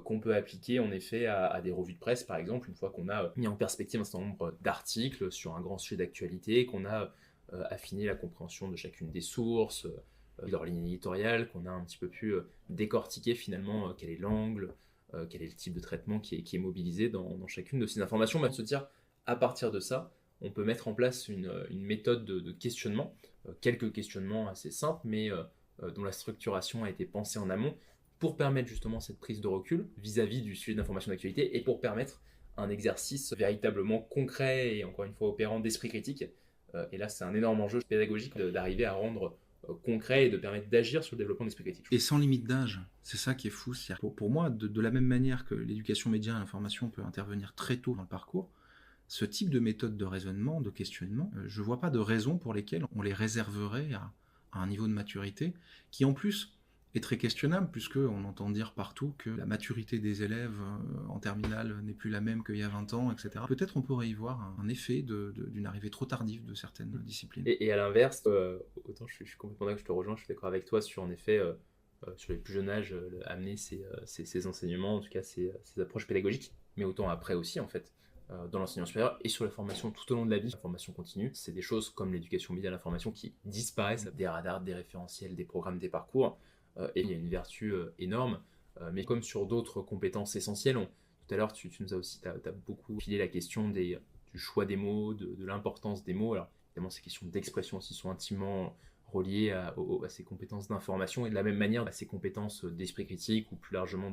qu'on peut appliquer en effet à des revues de presse par exemple, une fois qu'on a mis en perspective un certain nombre d'articles sur un grand sujet d'actualité, qu'on a affiné la compréhension de chacune des sources, leur ligne éditoriale, qu'on a un petit peu pu décortiquer finalement quel est l'angle, quel est le type de traitement qui est mobilisé dans chacune de ces informations, mais de se dire à partir de ça, on peut mettre en place une méthode de questionnement, quelques questionnements assez simples, mais dont la structuration a été pensée en amont, pour permettre justement cette prise de recul vis-à-vis du sujet d'information d'actualité et pour permettre un exercice véritablement concret et encore une fois opérant d'esprit critique. Et là, c'est un énorme enjeu pédagogique d'arriver à rendre concret et de permettre d'agir sur le développement d'esprit critique. Et sans limite d'âge, c'est ça qui est fou. Pour moi, de la même manière que l'éducation média et l'information peut intervenir très tôt dans le parcours, ce type de méthode de raisonnement, de questionnement, je ne vois pas de raison pour lesquelles on les réserverait à un niveau de maturité qui en plus est très questionnable, puisqu'on entend dire partout que la maturité des élèves en terminale n'est plus la même qu'il y a 20 ans, etc. Peut-être on pourrait y voir un effet d'une arrivée trop tardive de certaines disciplines. Et à l'inverse, autant je suis complètement d'accord, je te rejoins, je suis d'accord avec toi sur en effet, sur les plus jeunes âges, amener ces enseignements, en tout cas ces approches pédagogiques, mais autant après aussi en fait, dans l'enseignement supérieur et sur la formation tout au long de la vie, la formation continue, c'est des choses comme l'éducation média à l'information qui disparaissent des radars, des référentiels, des programmes, des parcours. Et il y a une vertu énorme, mais comme sur d'autres compétences essentielles, tout à l'heure tu nous as aussi t'as beaucoup filé la question du choix des mots, de l'importance des mots. Alors évidemment ces questions d'expression aussi sont intimement reliées à ces compétences d'information et de la même manière à ces compétences d'esprit critique ou plus largement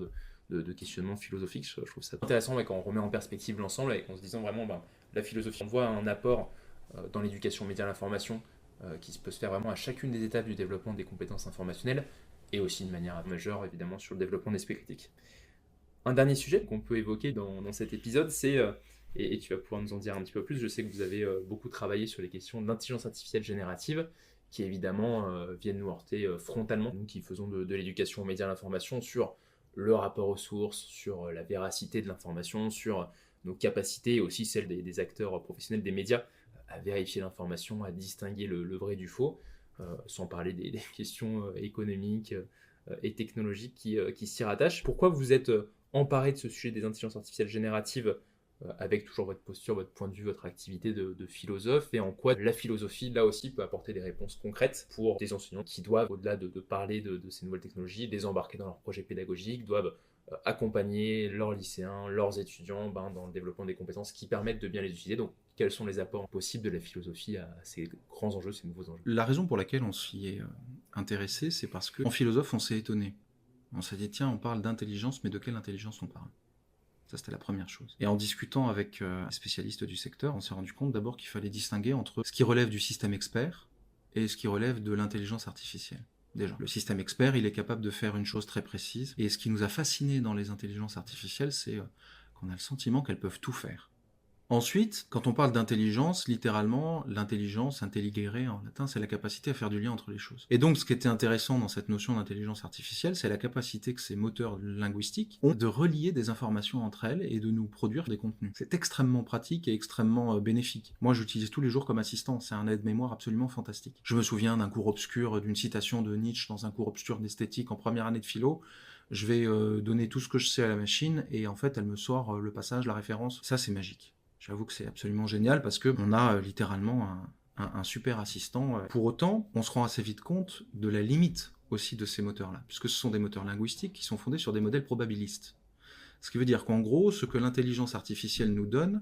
de questionnement philosophique. Je trouve ça intéressant quand on remet en perspective l'ensemble et en se disant vraiment la philosophie, on voit un apport dans l'éducation média à l'information qui peut se faire vraiment à chacune des étapes du développement des compétences informationnelles, et aussi de manière majeure, évidemment, sur le développement d'esprit critique. Un dernier sujet qu'on peut évoquer dans cet épisode, c'est, et tu vas pouvoir nous en dire un petit peu plus, je sais que vous avez beaucoup travaillé sur les questions d'intelligence artificielle générative, qui évidemment viennent nous heurter frontalement, nous qui faisons de l'éducation aux médias et à l'information, sur le rapport aux sources, sur la véracité de l'information, sur nos capacités, et aussi celles des acteurs professionnels des médias, à vérifier l'information, à distinguer le vrai du faux. Sans parler des questions économiques et technologiques qui s'y rattachent. Pourquoi vous êtes emparé de ce sujet des intelligences artificielles génératives avec toujours votre posture, votre point de vue, votre activité de philosophe, et en quoi la philosophie, là aussi, peut apporter des réponses concrètes pour des enseignants qui doivent, au-delà de parler de ces nouvelles technologies, les embarquer dans leurs projets pédagogiques, doivent accompagner leurs lycéens, leurs étudiants dans le développement des compétences qui permettent de bien les utiliser. Donc, quels sont les apports possibles de la philosophie à ces grands enjeux, ces nouveaux enjeux? La raison pour laquelle on s'y est intéressé, c'est parce qu'en philosophe, on s'est étonné. On s'est dit, tiens, on parle d'intelligence, mais de quelle intelligence on parle? Ça, c'était la première chose. Et en discutant avec les spécialistes du secteur, on s'est rendu compte d'abord qu'il fallait distinguer entre ce qui relève du système expert et ce qui relève de l'intelligence artificielle. Déjà, le système expert, il est capable de faire une chose très précise. Et ce qui nous a fascinés dans les intelligences artificielles, c'est qu'on a le sentiment qu'elles peuvent tout faire. Ensuite, quand on parle d'intelligence, littéralement, l'intelligence, intelligere en latin, c'est la capacité à faire du lien entre les choses. Et donc, ce qui était intéressant dans cette notion d'intelligence artificielle, c'est la capacité que ces moteurs linguistiques ont de relier des informations entre elles et de nous produire des contenus. C'est extrêmement pratique et extrêmement bénéfique. Moi, j'utilise tous les jours comme assistant. C'est un aide-mémoire absolument fantastique. Je me souviens d'un cours obscur, d'une citation de Nietzsche dans un cours obscur d'esthétique en première année de philo. Je vais donner tout ce que je sais à la machine et en fait, elle me sort le passage, la référence. Ça, c'est magique. J'avoue que c'est absolument génial parce qu'on a littéralement un super assistant. Pour autant, on se rend assez vite compte de la limite aussi de ces moteurs-là, puisque ce sont des moteurs linguistiques qui sont fondés sur des modèles probabilistes. Ce qui veut dire qu'en gros, ce que l'intelligence artificielle nous donne,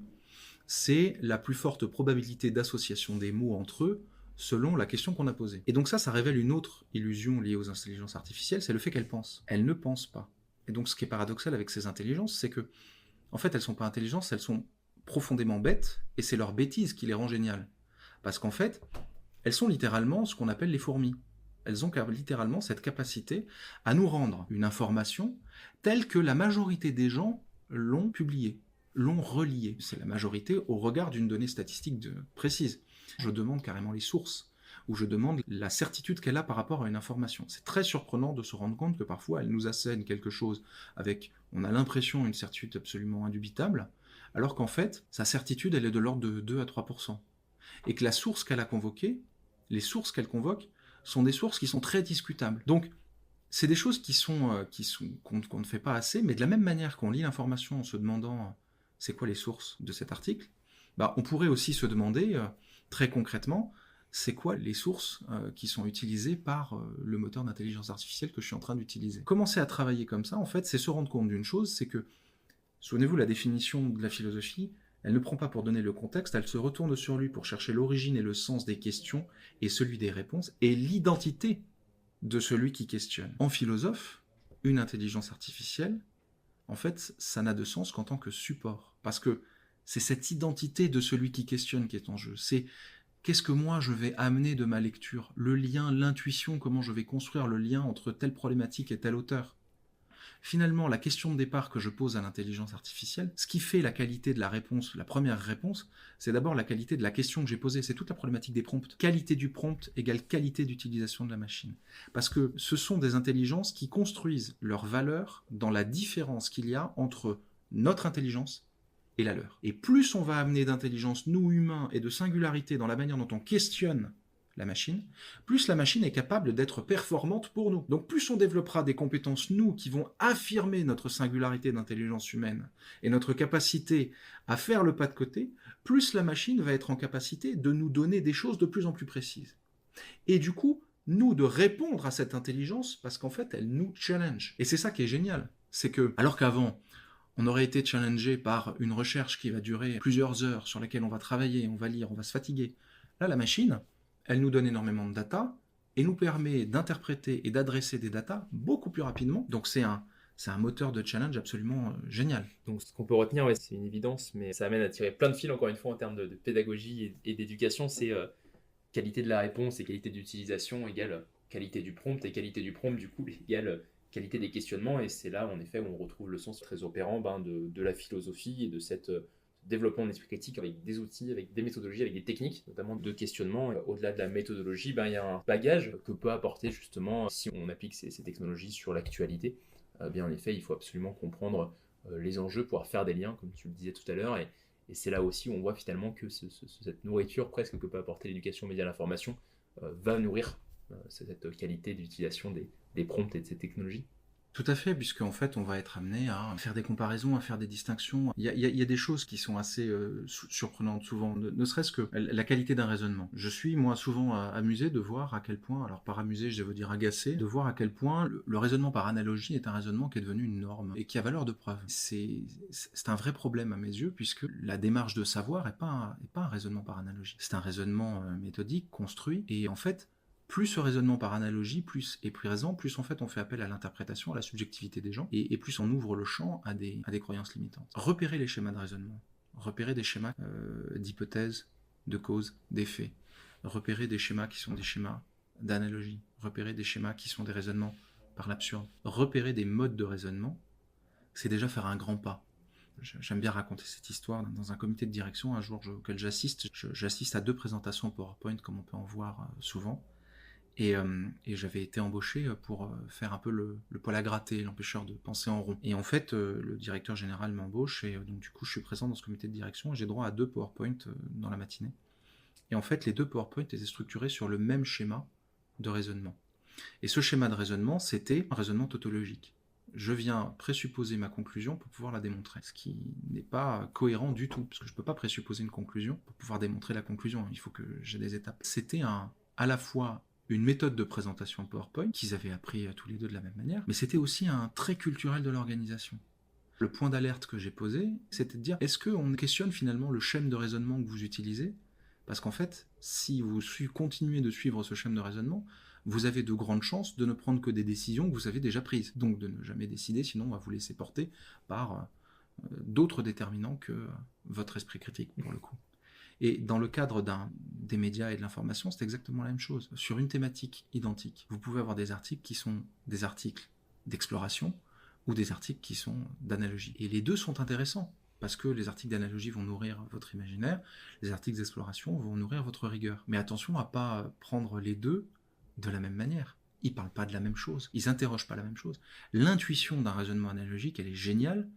c'est la plus forte probabilité d'association des mots entre eux selon la question qu'on a posée. Et donc ça révèle une autre illusion liée aux intelligences artificielles, c'est le fait qu'elles pensent. Elles ne pensent pas. Et donc ce qui est paradoxal avec ces intelligences, c'est que, en fait, elles ne sont pas intelligentes, elles sont profondément bêtes, et c'est leur bêtise qui les rend géniales. Parce qu'en fait, elles sont littéralement ce qu'on appelle les fourmis. Elles ont littéralement cette capacité à nous rendre une information telle que la majorité des gens l'ont publiée, l'ont reliée. C'est la majorité au regard d'une donnée statistique précise. Je demande carrément les sources, ou je demande la certitude qu'elle a par rapport à une information. C'est très surprenant de se rendre compte que parfois elle nous assène quelque chose avec, on a l'impression, une certitude absolument indubitable, alors qu'en fait, sa certitude, elle est de l'ordre de 2 à 3%. Et que la source qu'elle a convoquée, les sources qu'elle convoque, sont des sources qui sont très discutables. Donc, c'est des choses qu'on ne fait pas assez, mais de la même manière qu'on lit l'information en se demandant c'est quoi les sources de cet article, on pourrait aussi se demander, très concrètement, c'est quoi les sources qui sont utilisées par le moteur d'intelligence artificielle que je suis en train d'utiliser. Commencer à travailler comme ça, en fait, c'est se rendre compte d'une chose, c'est que souvenez-vous, la définition de la philosophie, elle ne prend pas pour donner le contexte, elle se retourne sur lui pour chercher l'origine et le sens des questions et celui des réponses et l'identité de celui qui questionne. En philosophe, une intelligence artificielle, en fait, ça n'a de sens qu'en tant que support. Parce que c'est cette identité de celui qui questionne qui est en jeu. C'est qu'est-ce que moi je vais amener de ma lecture, le lien, l'intuition, comment je vais construire le lien entre telle problématique et tel auteur. Finalement, la question de départ que je pose à l'intelligence artificielle, ce qui fait la qualité de la réponse, la première réponse, c'est d'abord la qualité de la question que j'ai posée. C'est toute la problématique des prompts. Qualité du prompt égale qualité d'utilisation de la machine. Parce que ce sont des intelligences qui construisent leur valeur dans la différence qu'il y a entre notre intelligence et la leur. Et plus on va amener d'intelligence, nous humains, et de singularité dans la manière dont on questionne la machine, plus la machine est capable d'être performante pour nous. Donc plus on développera des compétences, nous, qui vont affirmer notre singularité d'intelligence humaine et notre capacité à faire le pas de côté, plus la machine va être en capacité de nous donner des choses de plus en plus précises. Et du coup, nous, de répondre à cette intelligence, parce qu'en fait, elle nous challenge. Et c'est ça qui est génial. C'est que, alors qu'avant, on aurait été challengé par une recherche qui va durer plusieurs heures, sur laquelle on va travailler, on va lire, on va se fatiguer. Là, la machine, elle nous donne énormément de data et nous permet d'interpréter et d'adresser des data beaucoup plus rapidement. Donc c'est un moteur de challenge absolument génial. Donc ce qu'on peut retenir, ouais, c'est une évidence, mais ça amène à tirer plein de fils, encore une fois, en termes de pédagogie et d'éducation. C'est qualité de la réponse et qualité d'utilisation égale qualité du prompt, et qualité du prompt, du coup, égale qualité des questionnements. Et c'est là, en effet, où on retrouve le sens très opérant de la philosophie et de cette développement d'esprit critique avec des outils, avec des méthodologies, avec des techniques, notamment de questionnement. Au-delà de la méthodologie, il y a un bagage que peut apporter justement, si on applique ces technologies sur l'actualité. En effet, il faut absolument comprendre les enjeux, pouvoir faire des liens, comme tu le disais tout à l'heure, et c'est là aussi où on voit finalement que cette nourriture presque que peut apporter l'éducation média à l'information va nourrir cette qualité d'utilisation des prompts et de ces technologies. Tout à fait, puisqu'en fait, on va être amené à faire des comparaisons, à faire des distinctions. Il y a des choses qui sont assez surprenantes souvent, ne serait-ce que la qualité d'un raisonnement. Je suis, moi, souvent amusé de voir à quel point, alors par amusé, je veux dire agacé, de voir à quel point le raisonnement par analogie est un raisonnement qui est devenu une norme et qui a valeur de preuve. C'est un vrai problème à mes yeux, puisque la démarche de savoir n'est pas un raisonnement par analogie. C'est un raisonnement méthodique, construit, et en fait, plus ce raisonnement par analogie plus est présent, plus en fait on fait appel à l'interprétation, à la subjectivité des gens, et plus on ouvre le champ à des croyances limitantes. Repérer les schémas de raisonnement, repérer des schémas d'hypothèses, de causes, d'effets, repérer des schémas qui sont des schémas d'analogie, repérer des schémas qui sont des raisonnements par l'absurde, repérer des modes de raisonnement, c'est déjà faire un grand pas. J'aime bien raconter cette histoire dans un comité de direction. Un jour auquel j'assiste à 2 présentations PowerPoint, comme on peut en voir souvent. Et j'avais été embauché pour faire un peu le poil à gratter, l'empêcheur de penser en rond. Et en fait, le directeur général m'embauche, et donc du coup, je suis présent dans ce comité de direction, et j'ai droit à 2 PowerPoint dans la matinée. Et en fait, les 2 PowerPoint étaient structurés sur le même schéma de raisonnement. Et ce schéma de raisonnement, c'était un raisonnement tautologique. Je viens présupposer ma conclusion pour pouvoir la démontrer, ce qui n'est pas cohérent du tout, parce que je ne peux pas présupposer une conclusion pour pouvoir démontrer la conclusion, il faut que j'ai des étapes. C'était à la fois une méthode de présentation PowerPoint, qu'ils avaient appris tous les deux de la même manière, mais c'était aussi un trait culturel de l'organisation. Le point d'alerte que j'ai posé, c'était de dire, est-ce qu'on questionne finalement le schème de raisonnement que vous utilisez ? Parce qu'en fait, si vous continuez de suivre ce schème de raisonnement, vous avez de grandes chances de ne prendre que des décisions que vous avez déjà prises. Donc de ne jamais décider, sinon on va vous laisser porter par d'autres déterminants que votre esprit critique, pour le coup. Et dans le cadre des médias et de l'information, c'est exactement la même chose. Sur une thématique identique, vous pouvez avoir des articles qui sont des articles d'exploration ou des articles qui sont d'analogie. Et les deux sont intéressants, parce que les articles d'analogie vont nourrir votre imaginaire, les articles d'exploration vont nourrir votre rigueur. Mais attention à ne pas prendre les deux de la même manière. Ils ne parlent pas de la même chose, ils n'interrogent pas la même chose. L'intuition d'un raisonnement analogique, elle est géniale,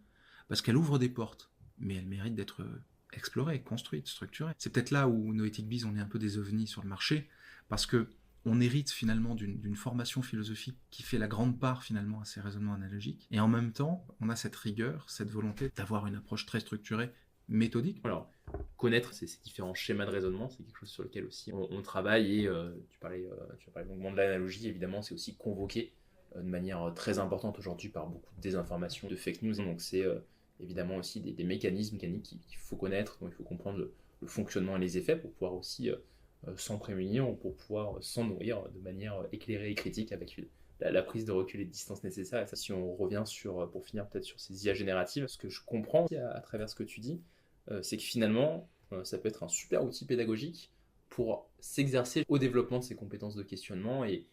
parce qu'elle ouvre des portes, mais elle mérite d'être explorée, construite, structurée. C'est peut-être là où Noétique Biz, on est un peu des ovnis sur le marché, parce que on hérite finalement d'une formation philosophique qui fait la grande part finalement à ces raisonnements analogiques, et en même temps, on a cette rigueur, cette volonté d'avoir une approche très structurée, méthodique. Alors, connaître ces différents schémas de raisonnement, c'est quelque chose sur lequel aussi on travaille, et tu parlais longuement de l'analogie, évidemment, c'est aussi convoqué de manière très importante aujourd'hui par beaucoup de désinformation, de fake news, donc c'est évidemment aussi des mécanismes mécaniques qu'il faut connaître, donc il faut comprendre le fonctionnement et les effets pour pouvoir aussi s'en prémunir, ou pour pouvoir s'en nourrir de manière éclairée et critique avec la prise de recul et de distance nécessaire. Et ça, si on revient pour finir peut-être sur ces IA génératives, ce que je comprends à travers ce que tu dis, c'est que finalement, ça peut être un super outil pédagogique pour s'exercer au développement de ses compétences de questionnement et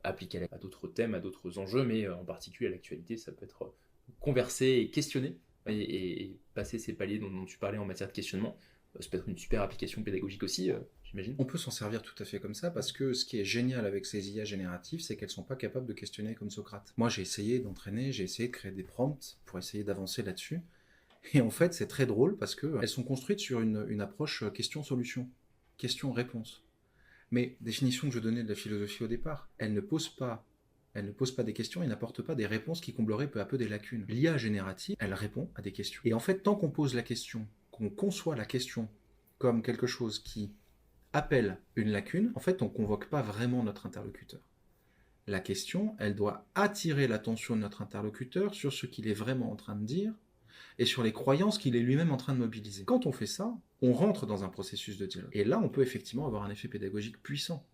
appliquer à d'autres thèmes, à d'autres enjeux, mais en particulier à l'actualité, ça peut être converser et questionner et passer ces paliers dont tu parlais en matière de questionnement. Ça peut être une super application pédagogique aussi, j'imagine. On peut s'en servir tout à fait comme ça, parce que ce qui est génial avec ces IA génératives, c'est qu'elles ne sont pas capables de questionner comme Socrate. Moi, j'ai essayé d'entraîner, j'ai essayé de créer des prompts pour essayer d'avancer là-dessus. Et en fait, c'est très drôle parce qu'elles sont construites sur une approche question-solution, question-réponse. Mais, définition que je donnais de la philosophie au départ, elle ne pose pas des questions et n'apporte pas des réponses qui combleraient peu à peu des lacunes. L'IA générative, elle répond à des questions. Et en fait, tant qu'on pose la question, qu'on conçoit la question comme quelque chose qui appelle une lacune, en fait, on ne convoque pas vraiment notre interlocuteur. La question, elle doit attirer l'attention de notre interlocuteur sur ce qu'il est vraiment en train de dire, et sur les croyances qu'il est lui-même en train de mobiliser. Quand on fait ça, on rentre dans un processus de dialogue. Et là, on peut effectivement avoir un effet pédagogique puissant.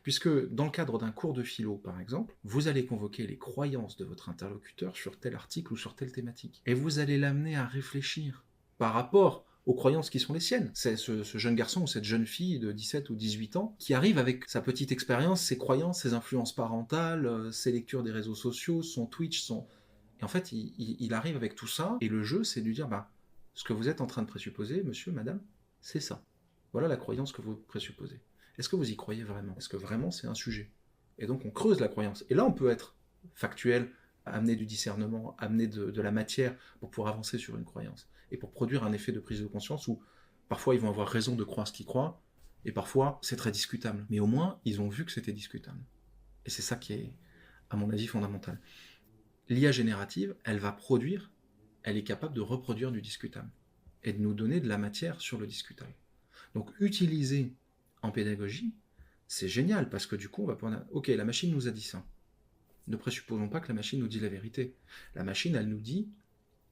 Puisque dans le cadre d'un cours de philo, par exemple, vous allez convoquer les croyances de votre interlocuteur sur tel article ou sur telle thématique. Et vous allez l'amener à réfléchir par rapport aux croyances qui sont les siennes. C'est ce jeune garçon ou cette jeune fille de 17 ou 18 ans qui arrive avec sa petite expérience, ses croyances, ses influences parentales, ses lectures des réseaux sociaux, son Twitch, Et en fait, il arrive avec tout ça, et le jeu, c'est de lui dire, ce que vous êtes en train de présupposer, monsieur, madame, c'est ça. Voilà la croyance que vous présupposez. Est-ce que vous y croyez vraiment ? Est-ce que vraiment c'est un sujet ? Et donc on creuse la croyance. Et là, on peut être factuel, amener du discernement, amener de la matière pour pouvoir avancer sur une croyance. Et pour produire un effet de prise de conscience où parfois ils vont avoir raison de croire ce qu'ils croient, et parfois c'est très discutable. Mais au moins, ils ont vu que c'était discutable. Et c'est ça qui est, à mon avis, fondamental. L'IA générative, elle est capable de reproduire du discutable et de nous donner de la matière sur le discutable. Donc utiliser en pédagogie, c'est génial, parce que du coup, on va pouvoir dire, ok, la machine nous a dit ça. Ne présupposons pas que la machine nous dit la vérité. La machine, elle nous dit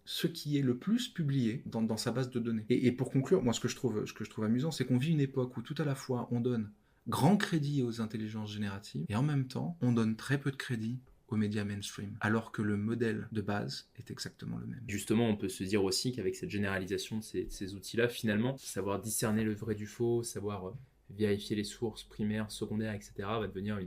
ce qui est le plus publié dans sa base de données. Et pour conclure, moi, ce que je trouve amusant, c'est qu'on vit une époque où tout à la fois, on donne grand crédit aux intelligences génératives, et en même temps, on donne très peu de crédit aux médias mainstream, alors que le modèle de base est exactement le même. Justement, on peut se dire aussi qu'avec cette généralisation de ces outils-là, finalement, savoir discerner le vrai du faux, savoir vérifier les sources primaires, secondaires, etc., va devenir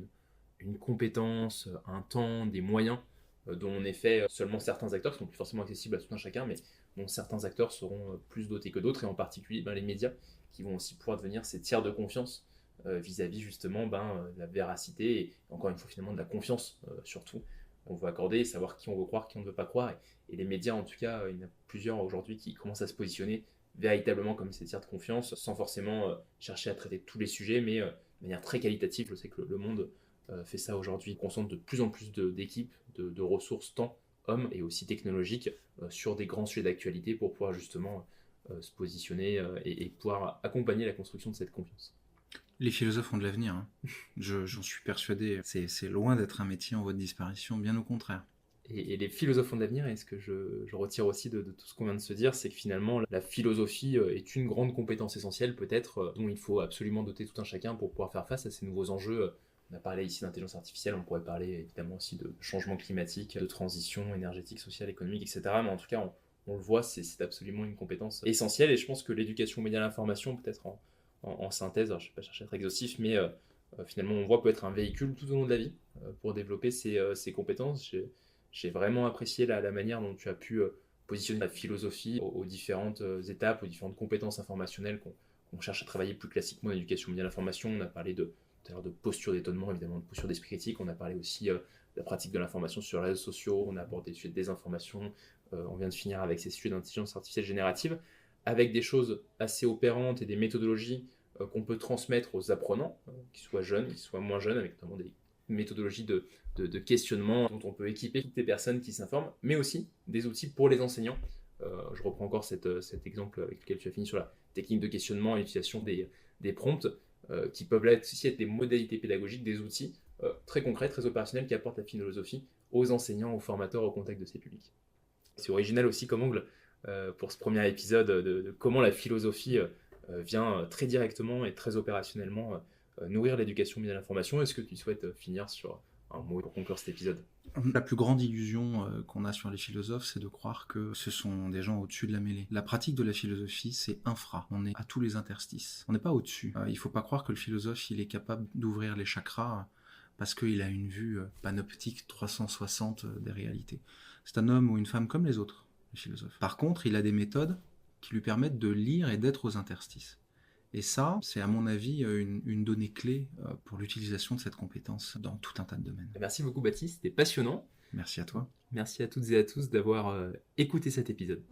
une compétence, un temps, des moyens dont en effet seulement certains acteurs, qui sont plus forcément accessibles à tout un chacun, mais dont certains acteurs seront plus dotés que d'autres, et en particulier les médias, qui vont aussi pouvoir devenir ces tiers de confiance vis-à-vis justement de la véracité, et encore une fois finalement de la confiance surtout. On veut accorder, savoir qui on veut croire, qui on ne veut pas croire, et les médias en tout cas, il y en a plusieurs aujourd'hui qui commencent à se positionner véritablement comme ces tiers de confiance, sans forcément chercher à traiter tous les sujets, mais de manière très qualitative. Je sais que le monde fait ça aujourd'hui, concentre de plus en plus d'équipes, de ressources, tant hommes et aussi technologiques, sur des grands sujets d'actualité pour pouvoir justement se positionner et pouvoir accompagner la construction de cette confiance. Les philosophes ont de l'avenir, hein. J'en suis persuadé. C'est loin d'être un métier en voie de disparition, bien au contraire. Et les philosophes ont de l'avenir, et ce que je retire aussi de tout ce qu'on vient de se dire, c'est que finalement la philosophie est une grande compétence essentielle peut-être, dont il faut absolument doter tout un chacun pour pouvoir faire face à ces nouveaux enjeux. On a parlé ici d'intelligence artificielle, on pourrait parler évidemment aussi de changement climatique, de transition énergétique, sociale, économique, etc. Mais en tout cas, on le voit, c'est absolument une compétence essentielle, et je pense que l'éducation aux médias à l'information, peut-être en synthèse, alors je ne vais pas chercher à être exhaustif, mais finalement on voit peut être un véhicule tout au long de la vie pour développer ces compétences. J'ai vraiment apprécié la manière dont tu as pu positionner la philosophie aux différentes étapes, aux différentes compétences informationnelles qu'on cherche à travailler plus classiquement en éducation aux médias à l'information. On a parlé tout à l'heure de posture d'étonnement, évidemment, de posture d'esprit critique. On a parlé aussi de la pratique de l'information sur les réseaux sociaux. On a abordé des sujets de désinformation. On vient de finir avec ces sujets d'intelligence artificielle générative, avec des choses assez opérantes et des méthodologies qu'on peut transmettre aux apprenants, qu'ils soient jeunes, qu'ils soient moins jeunes, avec notamment des méthodologies de questionnement dont on peut équiper toutes les personnes qui s'informent, mais aussi des outils pour les enseignants. Je reprends encore cet exemple avec lequel tu as fini sur la technique de questionnement et l'utilisation des prompts, qui peuvent aussi être des modalités pédagogiques, des outils très concrets, très opérationnels, qui apportent la philosophie aux enseignants, aux formateurs, au contact de ces publics. C'est original aussi comme angle pour ce premier épisode de comment la philosophie vient très directement et très opérationnellement nourrir l'éducation mise à l'information. Est-ce que tu souhaites finir sur un mot pour conclure cet épisode? La plus grande illusion qu'on a sur les philosophes, c'est de croire que ce sont des gens au-dessus de la mêlée. La pratique de la philosophie, c'est infra. On est à tous les interstices. On n'est pas au-dessus. Il ne faut pas croire que le philosophe, il est capable d'ouvrir les chakras parce qu'il a une vue panoptique 360 des réalités. C'est un homme ou une femme comme les autres, le philosophe. Par contre, il a des méthodes qui lui permettent de lire et d'être aux interstices. Et ça, c'est à mon avis une donnée clé pour l'utilisation de cette compétence dans tout un tas de domaines. Merci beaucoup Baptiste, c'était passionnant. Merci à toi. Merci à toutes et à tous d'avoir écouté cet épisode.